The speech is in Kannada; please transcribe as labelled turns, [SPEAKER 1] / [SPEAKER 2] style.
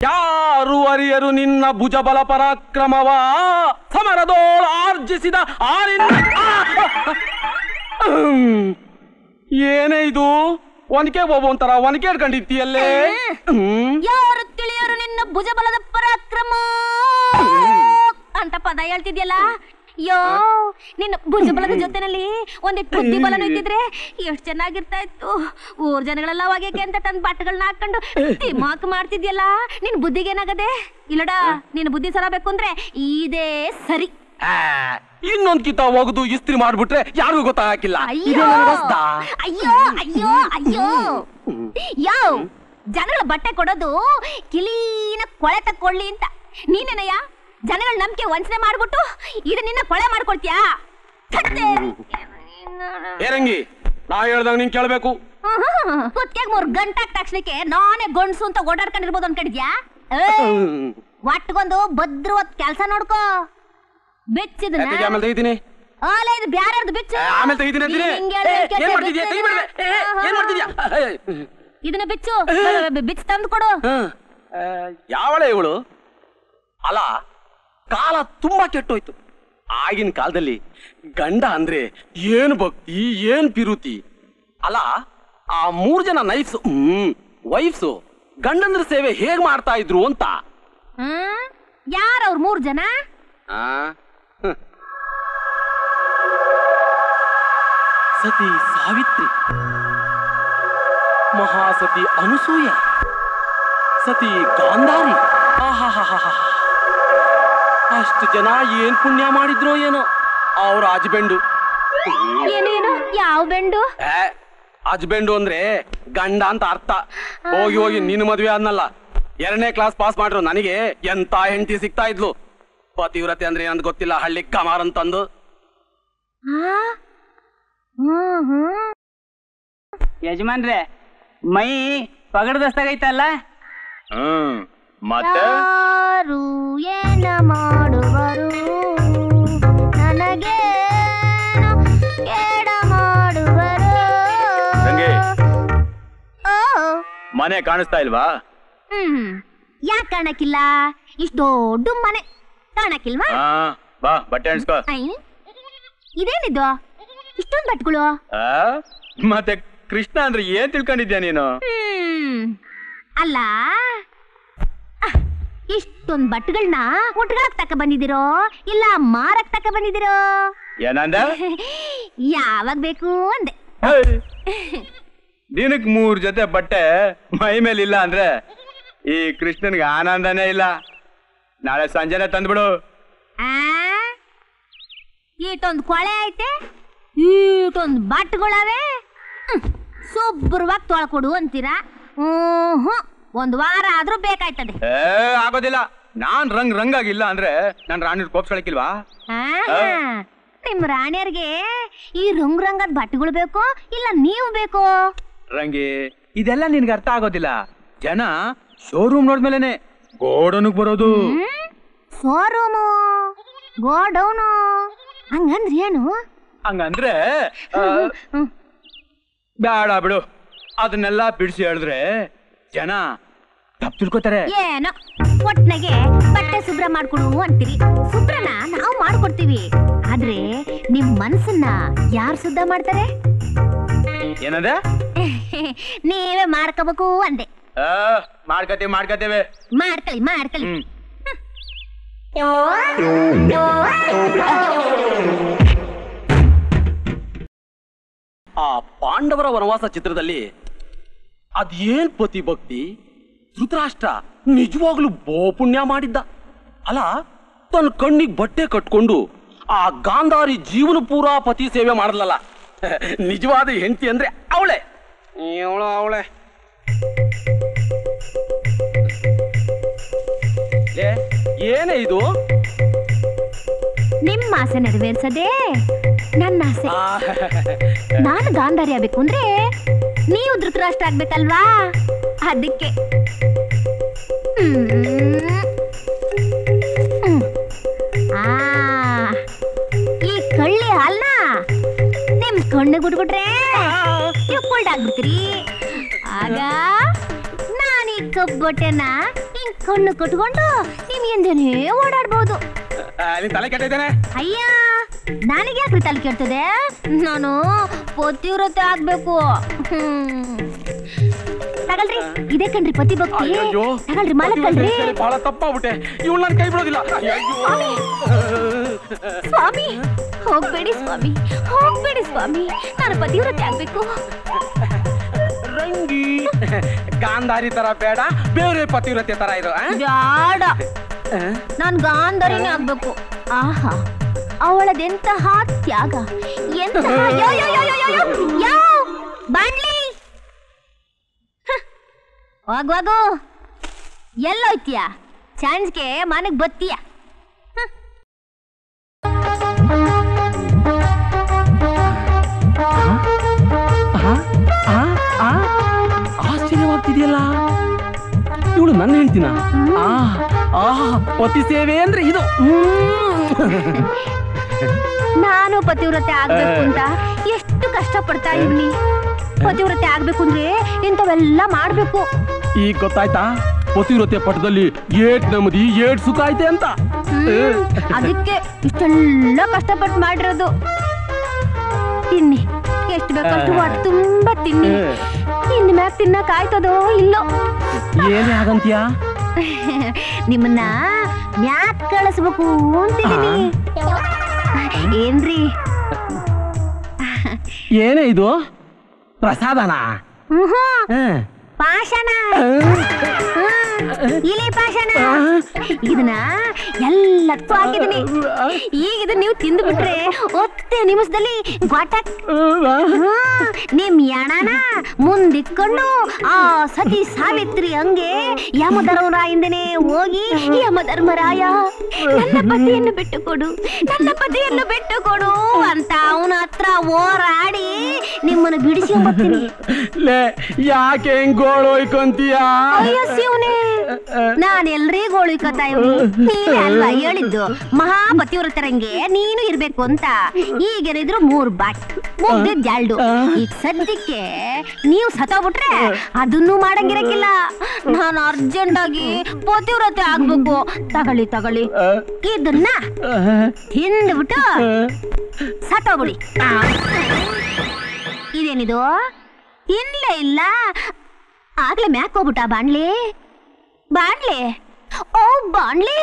[SPEAKER 1] ಯಾರು ಅರಿಯರು ನಿನ್ನ ಭುಜಬಲ ಪರಾಕ್ರಮವ ಸಮರದೋಳು ಆರ್ಜಿಸಿದ ಏನೇ ಇದು ಒನಕೆ ಒಬ್ಬ ಒಂಥರ ಒನಕೆ ಹಿಡ್ಕೊಂಡಿದ್ದೀಯಲ್ಲೇ.
[SPEAKER 2] ಯಾರು ತಿಳಿಯರು ನಿನ್ನ ಭುಜಬಲದ ಪರಾಕ್ರಮ ಅಂತ ಪದ ಹೇಳ್ತಿದ್ಯಲ್ಲ. ಯೋ ನಿನ್ನ ಭುಜಬಲದ ಜೊತೆನಲ್ಲಿ ಒಂದಿಟ್ಟು ಬುದ್ಧಿ ಬಲನು ಇದ್ದಿದ್ರೆ ಎಷ್ಟು ಚೆನ್ನಾಗಿರ್ತಾ ಇತ್ತು. ಊರ್ ಜನಗಳೆಲ್ಲ ಹೋಗ್ಯಾಕೆ ಅಂತ ತನ್ನ ಬಟ್ಟೆಗಳನ್ನ ಹಾಕೊಂಡು ದಿಮಾಕ್ ಮಾಡ್ತಿದ್ಯಲ್ಲ. ನಿನ್ ಬುದ್ಧಿಗೆ ಏನಾಗದೆ ಇಲ್ಲಡ. ನಿನ್ನ ಬುದ್ಧಿ ಸರಬೇಕು ಅಂದ್ರೆ ಇದೇ ಸರಿ.
[SPEAKER 1] ಇನ್ನೊಂದ್ ಕಿತ್ತ ಹೋಗುದು ಇಸ್ತ್ರಿ ಮಾಡ್ಬಿಟ್ರೆ ಯಾರಿಗೂ ಗೊತ್ತಾಗಿಲ್ಲ.
[SPEAKER 2] ಅಯ್ಯೋ ಅಯ್ಯೋ ಅಯ್ಯೋ ಅಯ್ಯೋ ಯೋ ಜನಗಳ ಬಟ್ಟೆ ಕೊಡೋದು ಕಿಲೀನ ಕೊಳೆ ತಕ್ಕೊಳ್ಳಿ ಅಂತ. ನೀನೇನಯ್ಯ ಜನಗಳ ನಂಬಿಕೆ ವಂಚನೆ ಮಾಡ್ಬಿಟ್ಟು ಇದು ನಿನ್ನ ಕೊಳೆ ಮಾಡ್ಕೊಳ್ತೀಯಾ?
[SPEAKER 1] ಏರಂಗಿ ನಾ ಹೇಳ್ದಾಗ ನೀನ್ ಕೇಳ್ಬೇಕು.
[SPEAKER 2] ಕುತ್ತಿಗೆ 3 ಗಂಟೆ ತಕ್ಷಣಕ್ಕೆ ನಾನೇ ಗಂಡ್ಸು ಅಂತ ಓಡಾಡ್ಕೊಂಡಿರ್ಬೋದು ಅನ್ಕೊಂಡಿದ್ಯಾ? ಒಟ್ಟಿಗೊಂದು ಭದ್ರವಾದ ಕೆಲಸ ನೋಡ್ಕೋ. ಬೆಚ್ಚಿದನ
[SPEAKER 1] ಆಮೇಲೆ ತೆಗಿತೀನಿ.
[SPEAKER 2] ಇದು ಬ್ಯಾರ್ದು ಬೆಚ್ಚು.
[SPEAKER 1] ಆಮೇಲೆ ತೆಗಿತೀನಿ.
[SPEAKER 2] ಇದನ್ನ ಬೆಚ್ಚು ಬಿಚ್ಚು ತಂದು ಕೊಡು.
[SPEAKER 1] ಯಾವಳೆ ಇವಳು? ಅಲ್ಲ ಕಾಲ ತುಂಬಾ ಕೆಟ್ಟೋಯ್ತು. ಆಗಿನ ಕಾಲದಲ್ಲಿ ಗಂಡ ಅಂದ್ರೆ ಏನ್ ಭಕ್ತಿ ಏನ್ ಪಿರುತಿ. ಅಲ್ಲ ಆ 3 ಜನ ವೈಫ್ಸು ಗಂಡಂದ್ರ ಸೇವೆ ಹೇಗ್ ಮಾಡ್ತಾ ಇದ್ರು ಅಂತ.
[SPEAKER 2] ಯಾರವ್ರು 3 ಜನ?
[SPEAKER 1] ಸತಿ ಸಾವಿತ್ರಿ, ಮಹಾಸತಿ ಅನಸೂಯ, ಸತಿ ಗಾಂಧಾರಿ. ಅಷ್ಟು ಜನ ಏನ್ ಪುಣ್ಯ ಮಾಡಿದ್ರು ಏನೋ. ಅವ್ರ ಹಸ್ಬೆಂಡು.
[SPEAKER 2] ಏನೇನು? ಯಾವ ಬೆಂಡು?
[SPEAKER 1] ಹಸ್ಬೆಂಡು ಅಂದ್ರೆ ಗಂಡ ಅಂತ ಅರ್ಥ. ಹೋಗಿ ಹೋಗಿ ನಿನ್ನ ಮದ್ವೆ ಆದ್ನಲ್ಲ 2ನೇ ಕ್ಲಾಸ್ ಪಾಸ್ ಮಾಡ್ರು ನನಗೆ ಎಂತ ಹೆಂಡತಿ ಸಿಗ್ತಾ ಇದ್ಲು. ಪತಿವ್ರತೆ ಅಂದ್ರೆ ಏನಂತ ಗೊತ್ತಿಲ್ಲ, ಹಳ್ಳಿ ಕಮಾರ್ ಅಂತಂದು.
[SPEAKER 3] ಯಜಮಾನ್ರೆ ಮೈ ಪಗಡದಸ್ತಾಗೈತಲ್ಲ.
[SPEAKER 1] ಮತ್ತೆ
[SPEAKER 2] ಯಾರು ಏನ ಮಾಡುವರು ನನಗೆ ಕೇಡ ಮಾಡುವರು.
[SPEAKER 1] ಮನೆ ಕಾಣಿಸ್ತಾ ಇಲ್ವಾ?
[SPEAKER 2] ಯಾಕೆ ಕಾಣಕ್ಕಿಲ್ಲ? ಇಷ್ಟು ದೊಡ್ಡ ಮನೆ ಕಾಣಕ್ಕಿಲ್ವಾ?
[SPEAKER 1] ಬಾ ಬಟ್ಟೆ ಅಣಿಸ್ಕೋ.
[SPEAKER 2] ಇದೇನಿದು ಇಷ್ಟೊಂದು ಬಟ್ಟೆಗಳು?
[SPEAKER 1] ಮತ್ತೆ ಕೃಷ್ಣ ಅಂದ್ರೆ ಏನ್ ತಿಳ್ಕೊಂಡಿದ್ಯಾ ನೀನು?
[SPEAKER 2] ಅಲ್ಲ ಇಷ್ಟೊಂದ್ ಬಟ್ಟೆಗಳನ್ನ ಉಟ್ಗಳಕ್ ತಕ ಬಂದಿದಿರೋ ಇಲ್ಲ ಮಾರಕ್ ತಕ ಬಂದಿದಿರೋ?
[SPEAKER 1] ಏನಂದ?
[SPEAKER 2] ಯಾವಾಗ ಬೇಕು ಅಂದೆ.
[SPEAKER 1] ದಿನಕ್ 3 ಜೊತೆ ಬಟ್ಟೆ ಮೈ ಮೇಲೆ ಇಲ್ಲ ಅಂದ್ರೆ ಈ ಕೃಷ್ಣನ್ಗೆ ಆನಂದನೇ ಇಲ್ಲ. ನಾಳೆ ಸಂಜೆನೆ ತಂದ್ಬಿಡು.
[SPEAKER 2] ಈಟೊಂದು ಕೊಳೆ ಐತೆ, ಈಟೊಂದು ಬಟ್ಟೆಗಳವೆ, ಶುಭ್ರವಾಗಿ ತೊಳ್ಕೊಡು ಅಂತೀರಾ? 1 ವಾರ ಆದ್ರೂ ಬೇಕಾಯ್ತದೆ.
[SPEAKER 1] ಆಗೋದಿಲ್ಲ. ನಾನ್ ರಂಗಾಗಿಲ್ಲ ಅಂದ್ರೆ ನನ್ ರಾಣಿ ಕೋಪ್ಸಳಕ್ಕಿಲ್ವಾ?
[SPEAKER 2] ನಿಮ್ ರಾಣಿಯರ್ಗೆ ಈ ರಂಗದ ಬಟ್ಟೆಗಳು ಬೇಕು ಇಲ್ಲ ನೀವು ಬೇಕು?
[SPEAKER 1] ರಂಗಿ ಇದೆಲ್ಲ ನಿನ್ಗೆ ಅರ್ಥ ಆಗೋದಿಲ್ಲ. ಜನ ಶೋರೂಮ್ ನೋಡ್ಮೇಲೆನೆ ಗೋಡೌನ್ಗೆ ಬರೋದು.
[SPEAKER 2] ಶೋರೂಮು ಗೋಡೌನು ಹಂಗಂದ್ರೆ ಏನು?
[SPEAKER 1] ಹಂಗಂದ್ರೆ ಬೇಡ ಬಿಡು. ಅದನ್ನೆಲ್ಲ ಬಿಡಿಸಿ ಹೇಳಿದ್ರೆ ಜನ ತಪ್ಪು ತಿಳ್ಕೊತಾರೆ.
[SPEAKER 2] ಏನೋ ಒಟ್ನಾಗೆ ಬಟ್ಟೆ ಶುಭ್ರ ಮಾಡ್ಕೊಡು ಅಂತೀರಿ. ಶುಭ್ರನ ನಾವು ಮಾಡ್ಕೊಡ್ತೀವಿ, ಆದ್ರೆ ನಿಮ್ ಮನಸ್ಸನ್ನ ಯಾರು ಶುದ್ಧ ಮಾಡ್ತಾರೆ?
[SPEAKER 1] ಏನಂದ?
[SPEAKER 2] ನೀವೇ ಮಾಡ್ಕೋಬೇಕು ಅಂದೆ.
[SPEAKER 1] ಮಾಡ್ಕತೇವೆ
[SPEAKER 2] ಮಾಡ್ಕೊಳ್ಳಿ.
[SPEAKER 1] ಆ ಪಾಂಡವರ ವನವಾಸ ಚಿತ್ರದಲ್ಲಿ ಅದೇನ್ ಪತಿ ಭಕ್ತಿ. ಧೃತರಾಷ್ಟ್ರ ನಿಜವಾಗ್ಲೂ ಪುಣ್ಯ ಮಾಡಿದ್ದ ಅಲ್ಲ. ತನ್ನ ಕಣ್ಣಿಗೆ ಬಟ್ಟೆ ಕಟ್ಕೊಂಡು ಆ ಗಾಂಧಾರಿ ಜೀವನ ಪೂರಾ ಪತಿ ಸೇವೆ ಮಾಡಲಲ್ಲ. ನಿಜವಾದ ಹೆಂಡತಿ ಅಂದ್ರೆ ಅವಳೆ. ಏನೇ ಇದು?
[SPEAKER 2] ನಿಮ್ಮ ಆಸೆ ನೆರವೇರ್ಸದೆ ನನ್ನ ಆಸೆ. ನಾನು ಗಾಂಧಾರಿ ಆಗ್ಬೇಕು ಅಂದ್ರೆ ನೀವು ಧೃತರಾಷ್ಟ್ರ ಆಗ್ಬೇಕಲ್ವಾ? ಅದಕ್ಕೆ ಈ ಕಳ್ಳಿ ಹಾಲ್ನ ನಿಮ್ ಕಣ್ಣಿಗೆ ಬಿಟ್ಬಿಟ್ರೆ ನೀವು ಕೋಲ್ಡ್ ಆಗ್ಬಿಡ್ತೀರಿ. ಆಗ ನಾನು ಈ ಕಬ್ಬೊಟ್ಟೆನ ಹಿಂಗ್ ಕಣ್ಣು ಕಟ್ಕೊಂಡು ನಿಮ್ ಎಂದೇನೇ ಓಡಾಡ್ಬೋದು.
[SPEAKER 1] ನಿನ್ ತಲೆ ಕೆಟ್ಟಿದ್ದೇನೆ.
[SPEAKER 2] ಅಯ್ಯ ನನಗೆ ಯಾಕ್ರಿ ತಲೆ ಕೆಡ್ತದೆ? ನಾನು ಪತಿವ್ರತೆ ಆಗ್ಬೇಕು. ತಗಳ್ರಿ, ಇದೇ ಕಣ್ರಿ ಪತಿ ಭಕ್ತಿ. ತಗಳ್ರಿ ಮಾಲಕ್ಕಳ್ರಿ.
[SPEAKER 1] ಬಹಳ ತಪ್ಪಾಗ್ಬಿಟ್ಟೆ. ಇವಳು ನನ್ನ ಕೈ ಬಿಡೋದಿಲ್ಲ.
[SPEAKER 2] ಸ್ವಾಮಿ ಹೋಗ್ಬೇಡಿ ಸ್ವಾಮಿ, ಹೋಗ್ಬೇಡಿ ಸ್ವಾಮಿ, ನಾನು ಪತಿವ್ರತೆ ಆಗ್ಬೇಕು.
[SPEAKER 1] ರಂಗಿ ಗಾಂಧಾರಿ ತರ ಬೇಡ, ಬೇರೆ ಪತಿವ್ರತೆ ತರ ಇರೋ.
[SPEAKER 2] ಬೇಡ, ನಾನ್ ಗಾಂಧಾರಿನೇ ಆಗ್ಬೇಕು. ಆಹಾ, ಅವಳದೆಂತಹ ತ್ಯಾಗ, ಎಂತಹ ಬಾಣ್ಲಿ. ಹೋಗ್ವಾಗು, ಎಲ್ಲೋಯ್ತೀಯ? ಚಾನ್ಸ್ಗೆ ಮನೆಗ್ ಬತ್ತೀಯ?
[SPEAKER 1] ಆಶ್ಚರ್ಯವಾಗ್ತಿದೆಯಲ್ಲ, ಇವಳು ನನ್ನ ಹೇಳ್ತೀನ. ಪತಿ ಸೇವೆ ಅಂದ್ರೆ ಇದು.
[SPEAKER 2] ನಾನು ಪತಿವ್ರತೆ ಆಗ್ಬೇಕು ಅಂತ ಎಷ್ಟು ಕಷ್ಟ ಪಡ್ತಾ ಇವ್ನಿ. ಪತಿವ್ರತೆ ಆಗ್ಬೇಕು ಅಂದ್ರೆ ಇಂಥವೆಲ್ಲ ಮಾಡ್ಬೇಕು.
[SPEAKER 1] ಈಗ ಗೊತ್ತಾಯ್ತಾ ಪತಿವ್ರತೆ ಪಟ್ಟದಲ್ಲಿ ಏಟ್ ನೆಮ್ಮದಿ ಏಟ್ ಸುಖ ಐತೆ ಅಂತ.
[SPEAKER 2] ಅದಕ್ಕೆ ಇಷ್ಟೆಲ್ಲ ಕಷ್ಟಪಟ್ಟು ಮಾಡಿರೋದು. ತಿನ್ನಿ, ಎಷ್ಟು ಬೇಕಷ್ಟು ಹೊಟ್ಟೆ ತುಂಬಾ ತಿನ್ನಿ. ಇನ್ ಮ್ಯಾಗ ತಿನ್ನಕ್ ಆಯ್ತದೋ ಇಲ್ಲೋ.
[SPEAKER 1] ಏನೇ ಆಗಂತೀಯ?
[SPEAKER 2] ನಿಮ್ಮನ್ನ ಮ್ಯಾಕ್ ಕಳಿಸ್ಬೇಕು ಅಂತೀನಿ. ಏನ್ರಿ?
[SPEAKER 1] ಏನೇ ಇದು? ಪ್ರಸಾದನಾ?
[SPEAKER 2] ಪಾಷಾಣ, ಇಲಿ ಪಾಷಾಣ. ಇದನ್ನ ಎಲ್ಲಕ್ಕೂ ಹಾಕಿದೀನಿ. ಈಗ ಇದನ್ನ ನೀವು ತಿಂದು ಬಿಟ್ರೆ 10 ನಿಮಿಷದಲ್ಲಿ ಗೊಟಕ್. ನಿಮ್ ಎಣನ ಮುಂದಿಕ್ಕೊಂಡು ಆ ಸತಿ ಸಾವಿತ್ರಿ ಹಂಗೆ ಯಮಧರ್ಮರಾಯಿಂದನೇ ಹೋಗಿ, ಯಮಧರ್ಮರಾಯ ನನ್ನ ಪತಿಯನ್ನು ಬಿಟ್ಟು ಕೊಡು, ನನ್ನ ಪತಿಯನ್ನು ಬಿಟ್ಟು ಕೊಡು ಅಂತ ಅವನ ಹತ್ರ ಹೋರಾಡಿ ನಿಮ್ಮನ್ನು ಬಿಡಿಸ್ಕೊಂಬರ್ತೀನಿ.
[SPEAKER 1] ಯಾಕೆ ಹೆಂಗ್ ಗೋಳೋಯ್ಕೊಂತೀಯ?
[SPEAKER 2] ಅಯ್ಯೋ ಶಿವನೇ, ನಾನ್ ಎಲ್ರಿಗೂ ಉಳಿಕೋತಾ ಇವ್ನಿ. ನೀವೇ ಅಲ್ವಾ ಹೇಳಿದ್ದು ಮಹಾಪತಿವ್ರತರಂಗೆ ನೀನು ಇರ್ಬೇಕು ಅಂತ. ಈಗೇನಿದ್ರು 3 ಬಾಟ್ ಮುಗ್ದಿದ್ 2. ಈಗ ಸದ್ಯಕ್ಕೆ ನೀವು ಸತ್ತೋಗ್ಬಿಟ್ರೆ ಅದನ್ನು ಮಾಡಂಗಿರಕ್ಕಿಲ್ಲ. ನಾನು ಅರ್ಜೆಂಟ್ ಆಗಿ ಪತಿವ್ರತೆ ಆಗ್ಬೇಕು. ತಗೊಳ್ಳಿ ತಗೊಳ್ಳಿ, ಇದನ್ನ ತಿಂದ್ಬಿಟ್ಟು ಸತ್ತೋಗ್ಬಿಡಿ. ಇದೇನಿದು? ತಿನ್ಲೇ ಇಲ್ಲ, ಆಗ್ಲೇ ಮ್ಯಾಕ್ ಹೋಗ್ಬಿಟ್ಟ ಬಾಣ್ಲಿ. ಬಾಣ್ಲಿ, ಓ ಬಾಣ್ಲಿ.